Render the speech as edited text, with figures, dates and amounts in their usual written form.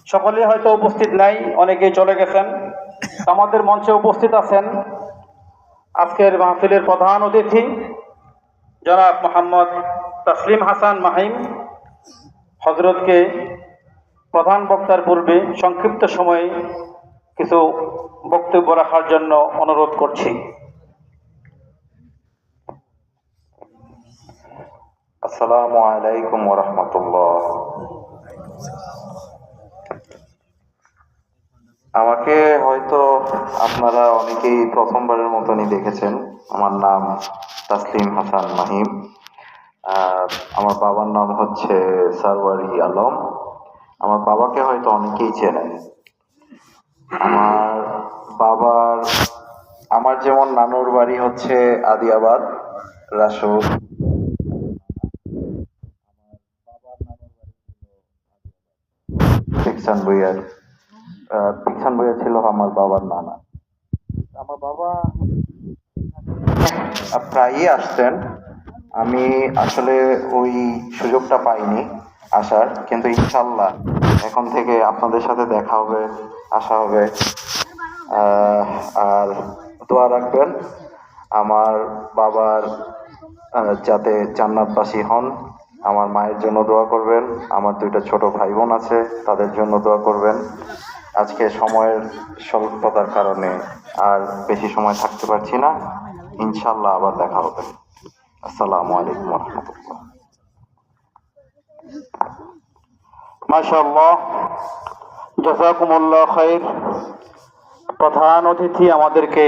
সকলেই হয়তো উপস্থিত নাই, অনেকেই চলে গেছেন। আমাদের মঞ্চে উপস্থিত আছেন আজকের মাহফিলের প্রধান অতিথি জনাব মোহাম্মদ তাসলিম হাসান মাহিম। হযরতকে প্রধান বক্তার পূর্বে সংক্ষিপ্ত সময়ে কিছু বক্তব্য রাখার জন্য অনুরোধ করছি। আসসালামু আলাইকুম ওয়া রাহমাতুল্লাহ। আমাকে হয়তো আপনারা অনেকেই প্রথমবারের মতনই দেখেছেন। আমার নাম তাসলিম হাসান মাহিম। আমার বাবার নাম হচ্ছে সারওয়ারি আলম। আমার বাবাকে হয়তো অনেকেই চেনেন। আমার যেমন নানুর বাড়ি হচ্ছে আদিয়াবাদ, রাসুল। পিকসান বইয়া ছিল আমার বাবার নানা। আমার বাবা প্রায়ই আসতেন। আমি আসলে ওই সুযোগটা পাইনি আসার, কিন্তু ইনশাল্লাহ এখন থেকে আপনাদের সাথে দেখা হবে, আসা হবে। আর দোয়া রাখবেন আমার বাবার যাতে জান্নাতবাসী হন। আমার মায়ের জন্য দোয়া করবেন। আমার দুইটা ছোট ভাই বোন আছে, তাদের জন্য দোয়া করবেন। আজকে সময়ের স্বল্পতার কারণে আর বেশি সময় থাকতে পারছি না। ইনশাল্লাহ আবার দেখা হবে। আসসালামু আলাইকুম ওয়া রাহমাতুল্লাহ। মাশাআল্লাহ, জাযাকুমুল্লাহ খাইর। প্রধান অতিথি আমাদেরকে